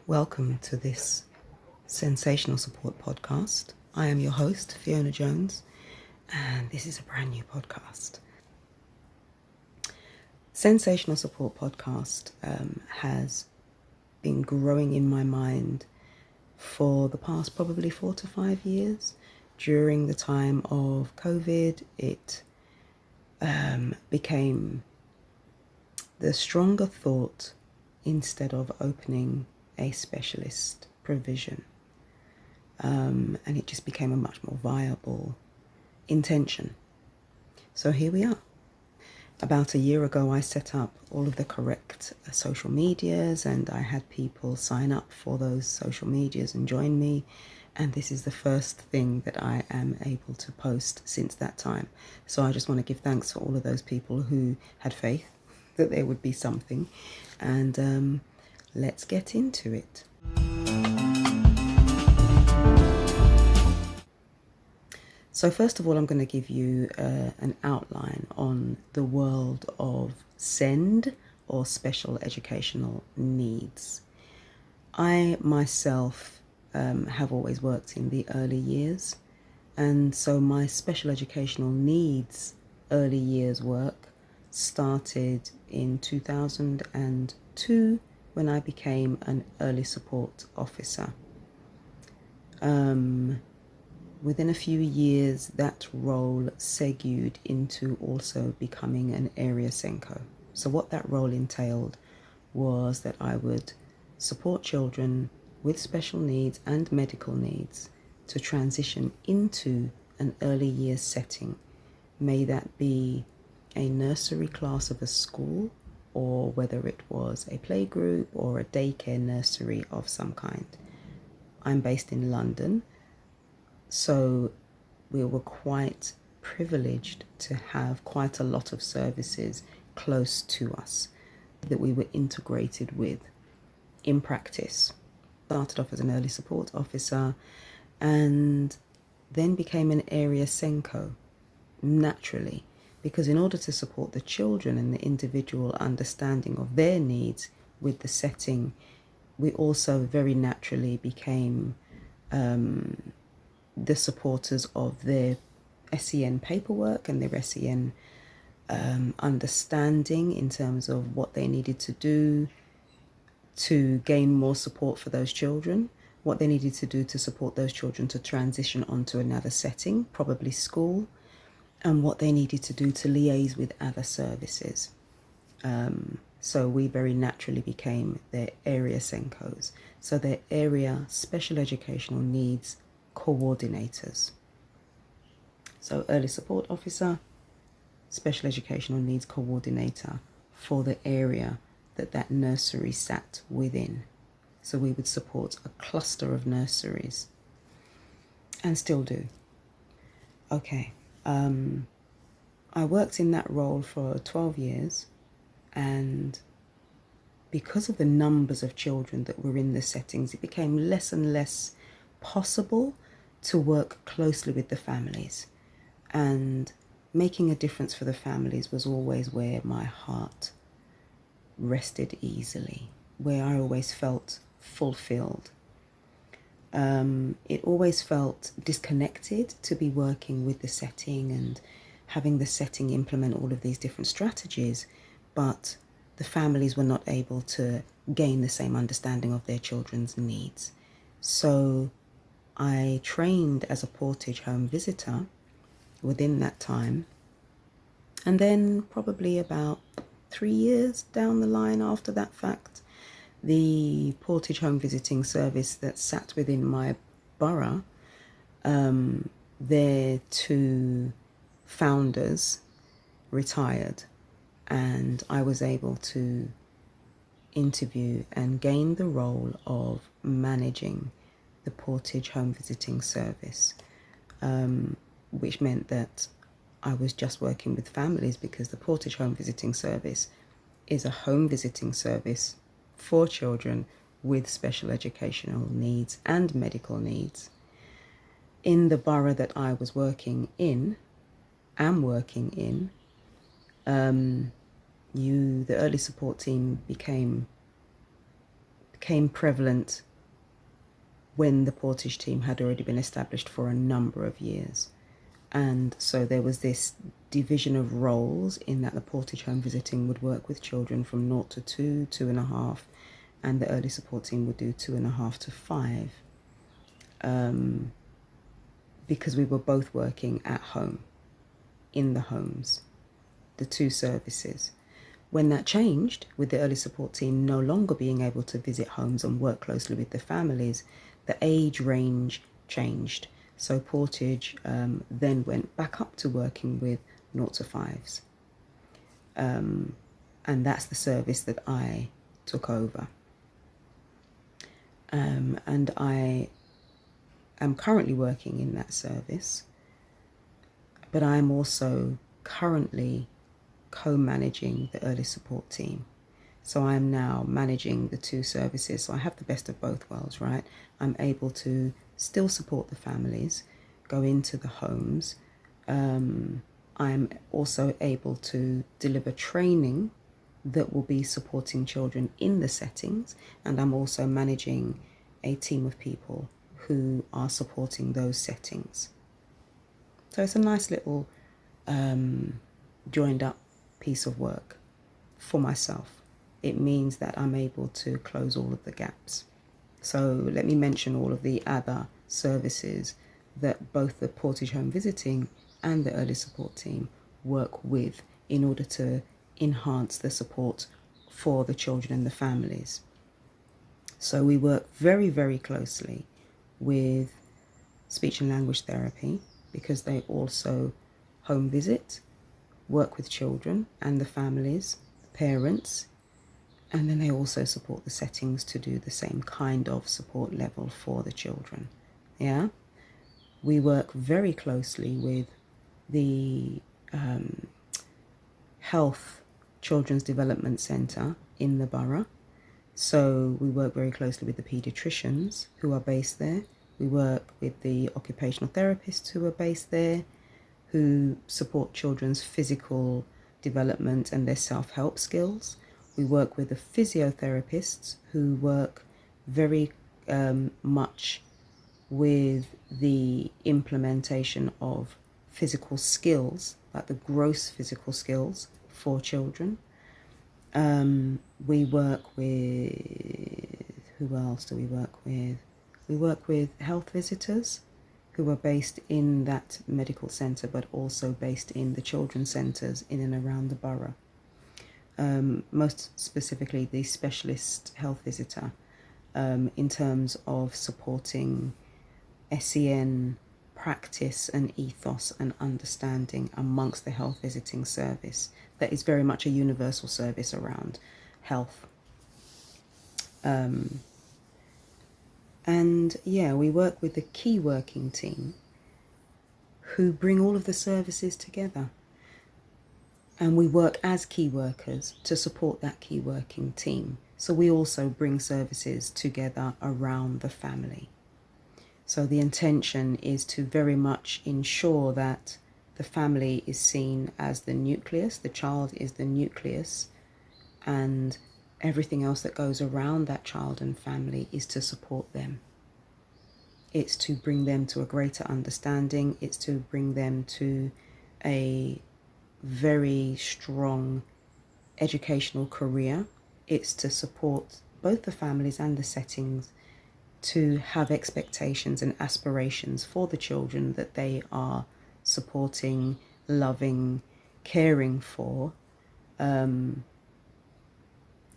Welcome to this Sensational Support podcast. I am your host, Fiona Jones, and this is a brand new podcast. Sensational Support podcast has been growing in my mind for the past probably 4 to 5 years. During the time of COVID, it became the stronger thought instead of opening a specialist provision. And it just became a much more viable intention. So here we are. About a year ago, I set up all of the correct social medias, and I had people sign up for those social medias and join me. And this is the first thing that I am able to post since that time. So I just want to give thanks for all of those people who had faith that there would be something. And let's get into it. So first of all, I'm going to give you an outline on the world of SEND, or special educational needs. I myself have always worked in the early years, and so my special educational needs early years work started in 2002 when I became an early support officer. Within a few years, that role segued into also becoming an area SENCO. So what that role entailed was that I would support children with special needs and medical needs to transition into an early years setting. May that be a nursery class of a school, or whether it was a playgroup or a daycare nursery of some kind. I'm based in London, so we were quite privileged to have quite a lot of services close to us that we were integrated with in practice. Started off as an early support officer and then became an area SENCO naturally, because in order to support the children and the individual understanding of their needs with the setting, we also very naturally became the supporters of their SEN paperwork and their SEN understanding in terms of what they needed to do to gain more support for those children, what they needed to do to support those children to transition onto another setting, probably school, and what they needed to do to liaise with other services. So we very naturally became their area SENCOs, so their area special educational needs coordinators. So early support officer, special educational needs coordinator for the area that nursery sat within. So we would support a cluster of nurseries, and still do. Okay, I worked in that role for 12 years, and because of the numbers of children that were in the settings, it became less and less possible to work closely with the families, and making a difference for the families was always where my heart rested easily, where I always felt fulfilled. It always felt disconnected to be working with the setting and having the setting implement all of these different strategies, but the families were not able to gain the same understanding of their children's needs. So I trained as a Portage home visitor within that time, and then probably about 3 years down the line after that fact, the Portage home visiting service that sat within my borough, their 2 founders retired, and I was able to interview and gain the role of managing the Portage home visiting service, which meant that I was just working with families, because the Portage home visiting service is a home visiting service for children with special educational needs and medical needs. In the borough that I was working in, the early support team became became prevalent when the Portage team had already been established for a number of years. And so there was this division of roles in that the Portage home visiting would work with children from 0 to 2, 2.5, and the early support team would do 2.5 to 5, because we were both working at home, in the homes, the two services. When that changed, with the early support team no longer being able to visit homes and work closely with the families, the age range changed. So Portage then went back up to working with 0 to 5s. And that's the service that I took over. And I am currently working in that service, but I'm also currently co-managing the early support team. So I'm now managing the two services. So I have the best of both worlds, right? I'm able to still support the families, go into the homes. I'm also able to deliver training that will be supporting children in the settings. And I'm also managing a team of people who are supporting those settings. So it's a nice little joined up piece of work for myself. It means that I'm able to close all of the gaps. So let me mention all of the other services that both the Portage Home Visiting and the Early Support Team work with in order to enhance the support for the children and the families. So we work very, very closely with speech and language therapy, because they also home visit, work with children and the families, parents, and then they also support the settings to do the same kind of support level for the children. Yeah, we work very closely with the Health Children's Development Centre in the borough. So we work very closely with the paediatricians who are based there. We work with the occupational therapists who are based there, who support children's physical development and their self-help skills. We work with the physiotherapists who work very much with the implementation of physical skills, like the gross physical skills for children. We work with, who else do we work with? We work with health visitors who are based in that medical centre, but also based in the children's centres in and around the borough. Most specifically the specialist health visitor, in terms of supporting SEN practice and ethos and understanding amongst the health visiting service. That is very much a universal service around health. And yeah, we work with the key working team who bring all of the services together. And we work as key workers to support that key working team. So we also bring services together around the family. So the intention is to very much ensure that the family is seen as the nucleus, the child is the nucleus, and everything else that goes around that child and family is to support them. It's to bring them to a greater understanding. It's to bring them to a very strong educational career. It's to support both the families and the settings to have expectations and aspirations for the children that they are supporting, loving, caring for in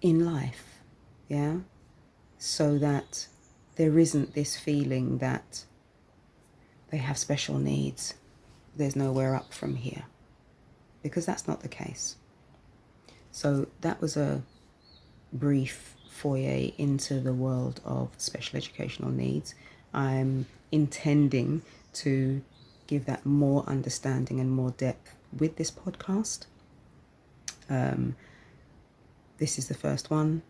life, yeah? So that there isn't this feeling that they have special needs, there's nowhere up from here, because that's not the case. So that was a brief foyer into the world of special educational needs. I'm intending to give that more understanding and more depth with this podcast. This is the first one.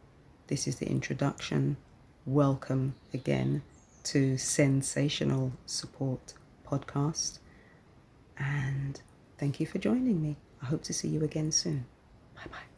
This is the introduction. Welcome again to Sensational Support Podcast. And thank you for joining me. I hope to see you again soon. Bye-bye.